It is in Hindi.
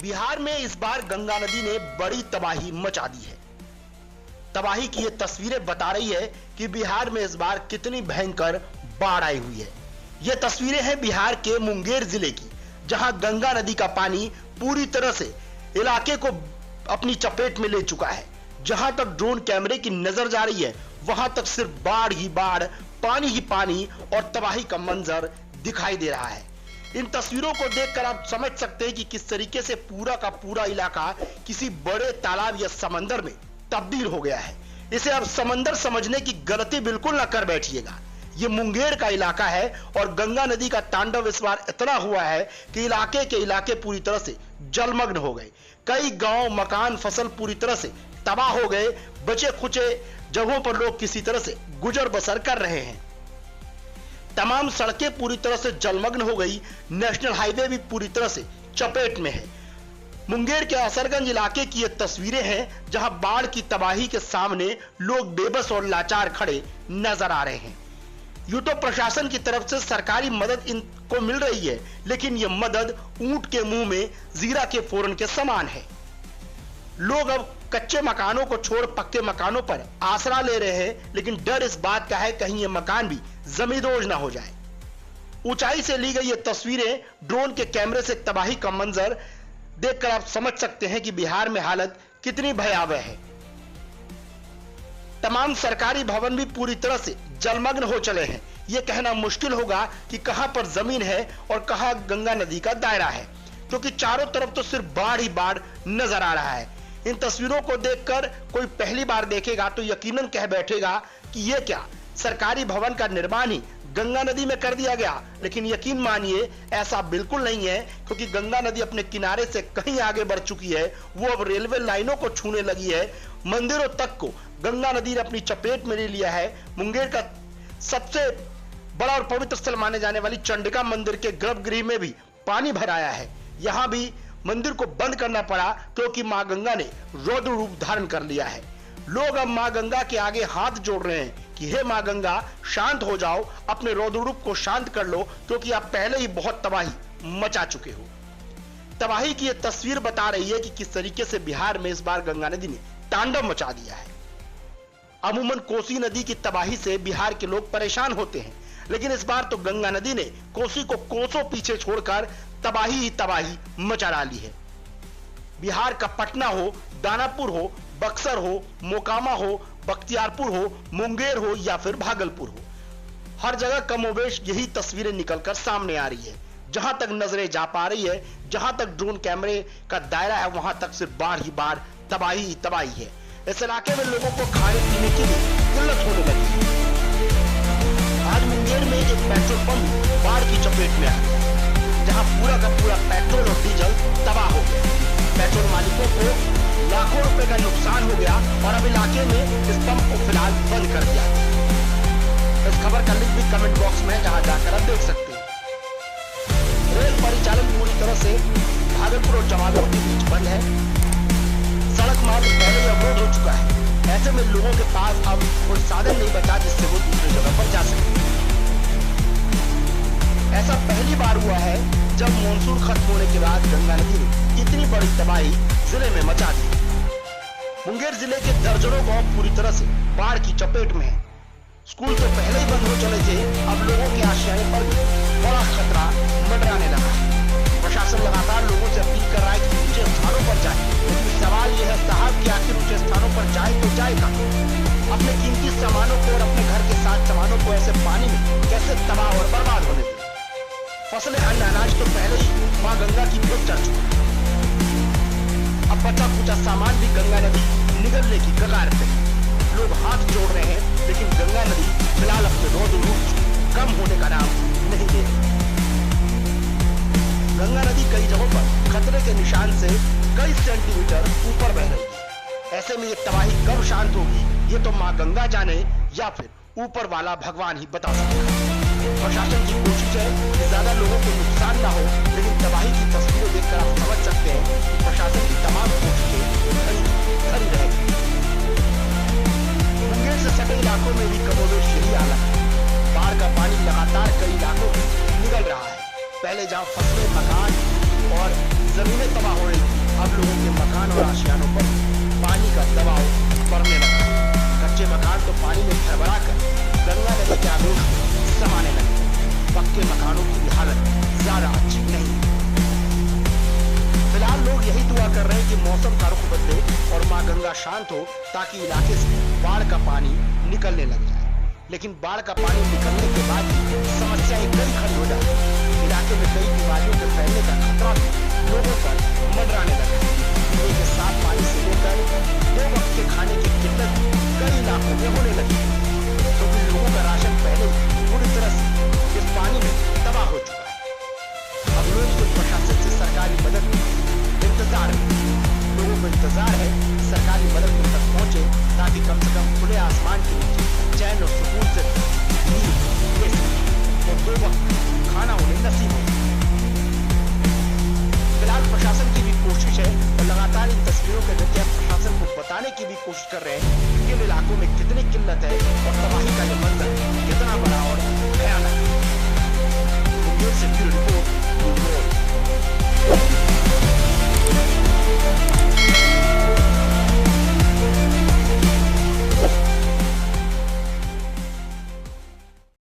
बिहार में इस बार गंगा नदी ने बड़ी तबाही मचा दी है। तबाही की ये तस्वीरें बता रही है कि बिहार में इस बार कितनी भयंकर बाढ़ आई हुई है। ये तस्वीरें हैं बिहार के मुंगेर जिले की, जहां गंगा नदी का पानी पूरी तरह से इलाके को अपनी चपेट में ले चुका है। जहां तक ड्रोन कैमरे की नजर जा रही है, वहां तक सिर्फ बाढ़ ही बाढ़, पानी ही पानी और तबाही का मंजर दिखाई दे रहा है। इन तस्वीरों को देखकर आप समझ सकते हैं कि किस तरीके से पूरा का पूरा इलाका किसी बड़े तालाब या समंदर में तब्दील हो गया है। इसे अब समंदर समझने की गलती बिल्कुल ना कर बैठिएगा। ये मुंगेर का इलाका है और गंगा नदी का तांडव इस बार इतना हुआ है कि इलाके के इलाके पूरी तरह से जलमग्न हो गए। कई गांव, मकान, फसल पूरी तरह से तबाह हो गए। बचे खुचे जगहों पर लोग किसी तरह से गुजर बसर कर रहे हैं। तमाम सड़कें पूरी तरह से जलमग्न हो गई। नेशनल हाईवे भी पूरी तरह से चपेट में है। मुंगेर के असरगंज इलाके की ये तस्वीरें हैं, जहां बाढ़ की तबाही के सामने लोग बेबस और लाचार खड़े नजर आ रहे हैं। यूं तो प्रशासन की तरफ से सरकारी मदद इनको मिल रही है, लेकिन यह मदद ऊंट के मुंह में जीरा के फोरन के समान है। लोग अब कच्चे मकानों को छोड़ पक्के मकानों पर आसरा ले रहे हैं, लेकिन डर इस बात का है कहीं ये मकान भी जमींदोज ना हो जाए। ऊंचाई से ली गई ये तस्वीरें, ड्रोन के कैमरे से तबाही का मंजर देखकर आप समझ सकते हैं कि बिहार में हालत कितनी भयावह है। तमाम सरकारी भवन भी पूरी तरह से जलमग्न हो चले हैं। यह कहना मुश्किल होगा कि कहां पर जमीन है और कहां गंगा नदी का दायरा है, क्योंकि चारों तरफ तो सिर्फ बाढ़ ही बाढ़ नजर आ रहा है। इन तस्वीरों को देखकर कोई पहली बार देखेगा तो यकीनन कह बैठेगा कि यह क्या, सरकारी भवन का निर्माण ही गंगा नदी में कर दिया गया। लेकिन यकीन मानिए ऐसा बिल्कुल नहीं है, क्योंकि गंगा नदी अपने किनारे से कहीं आगे बढ़ चुकी है। वो अब रेलवे लाइनों को छूने लगी है। मंदिरों तक को गंगा नदी ने अपनी चपेट में ले लिया है। मुंगेर का सबसे बड़ा और पवित्र स्थल माने जाने वाली चंडिका मंदिर के गर्भगृह में भी पानी भर आया है। यहां भी मंदिर को बंद करना पड़ा, क्योंकि मां गंगा ने रौद्र रूप धारण कर लिया है। लोग अब मां गंगा के आगे हाथ जोड़ रहे हैं कि हे मां गंगा, शांत हो जाओ, अपने रौद्र रूप को शांत कर लो, क्योंकि आप पहले ही बहुत तबाही मचा चुके हो। तबाही की यह तस्वीर बता रही है कि किस तरीके से बिहार में इस बार गंगा नदी ने तांडव मचा दिया है। अमूमन कोसी नदी की तबाही से बिहार के लोग परेशान होते हैं, लेकिन इस बार तो गंगा नदी ने कोसी को कोसों पीछे छोड़कर तबाही ही तबाही मचा डाली है। बिहार का पटना हो, दानापुर हो, बक्सर हो, मोकामा हो, बख्तियारपुर हो, मुंगेर हो या फिर भागलपुर हो, हर जगह कमोबेश यही तस्वीरें निकलकर सामने आ रही है। जहां तक नजरें जा पा रही है, जहां तक ड्रोन कैमरे का दायरा है, वहां तक सिर्फ बाढ़ ही बाढ़, तबाही ही तबाही है। इस इलाके में लोगों को खाने पीने की भी किल्लत होने लगी है। आज मुंगेर में एक पेट्रोल पंप बाढ़ की चपेट में आ गया, जहां पूरा का पूरा पेट्रोल और डीजल तबाह हो गया। पेट्रोल मालिकों को लाखों रुपए का नुकसान हो गया और अब इलाके में इस पंप को फिलहाल बंद कर दिया। इस खबर का लिंक भी कमेंट बॉक्स में है, जहां जाकर आप देख सकते हैं। रेल परिचालन पूरी तरह से भागलपुर और जमालपुर के बीच बंद है। सड़क मार्ग पहले अवरोध हो चुका है। ऐसे में लोगों के पास अब कोई साधन नहीं बचा जिससे वो दूसरी जगह पर जा सके। ऐसा पहली बार हुआ है जब मॉनसून खत्म होने के बाद गंगा नदी ने इतनी बड़ी तबाही जिले में मचा दी। मुंगेर जिले के दर्जनों गांव पूरी तरह से बाढ़ की चपेट में है। स्कूल तो पहले ही बंद हो चले थे, अब लोगों के आश्रय पर भी बड़ा खतरा मंडराने लगा है। प्रशासन लगातार लोगों से अपील कर रहा है कि ऊंचे स्थानों पर जाए, लेकिन सवाल यह है साहब कि आखिर ऊंचे स्थानों पर जाए तो जाए कहां? अपने कीमती सामानों को और अपने घर के साथ सामानों को ऐसे पानी में कैसे तबाह और बर्बाद होने दें? फसलें, अन्न, अनाज तो पहले ही मां गंगा की भेंट चढ़ चुका है। अब बचा कुचा सामान भी गंगा नदी निगलने की कगार पे। लोग हाथ जोड़ रहे हैं, लेकिन गंगा नदी फिलहाल अपने रौद्र रूप कम होने का नाम नहीं दे रही। गंगा नदी कई जगहों पर खतरे के निशान से कई सेंटीमीटर ऊपर बह रही है। ऐसे में ये तबाही कब शांत होगी, ये तो मां गंगा जाने या फिर ऊपर वाला भगवान ही बता सकता है। प्रशासन की कोशिश है कि ज्यादा लोगों को नुकसान ना हो, लेकिन तबाही की तस्वीरें देखकर आप समझ सकते हैं कि प्रशासन की तमाम कोशिशें खरी रहेगी। मुंगेर से सटे इलाकों में भी कमोबेश यही हालत है। बाढ़ का पानी लगातार कई इलाकों में निकल रहा है। पहले जहां फसलें, मकान और जमीनें तबाह हो रही थी, अब लोगों के मकान और आशियानों पर पानी का दबाव बढ़ने लगा। कच्चे मकान तो पानी में भरभरा कर गंगा नदी के आगोश में समाने लगे। पक्के मकानों की भी हालत ज्यादा अच्छी नहीं। फिलहाल लोग यही दुआ कर रहे हैं कि मौसम का रुख बदले और मां गंगा शांत हो, ताकि इलाके से बाढ़ का पानी निकलने लग जाए। लेकिन बाढ़ का पानी निकलने के बाद समस्याएं कई खड़ी हो जाती है। इलाके में कई बीमारियों के फैलने का खतरा भी लोगों पर मंडराने लगा। पीने के साफ पानी से लेकर 2 वक्त के खाने की किल्लत कई इलाकों में होने लगी, क्योंकि लोगों का राशन पहले पूरी तरह से इस पानी में तबाह हो चुका है। अब लोग तो प्रशासन से सरकारी मदद इंतजार है। लोगों को इंतजार है सरकारी मदद उन तक पहुंचे, ताकि कम से कम खुले आसमान के नीचे चैन और सुकून से नींद ले सकें और 2 वक्त खाना उन्हें नसीब हो। फिलहाल प्रशासन की भी कोशिश है और लगातार इन तस्वीरों के जरिए प्रशासन को बताने की भी कोशिश कर रहे हैं कि किन इलाकों में कितनी किल्लत है और तबाही का ये मंजर कितना बड़ा और भयानक है। मुंगेर से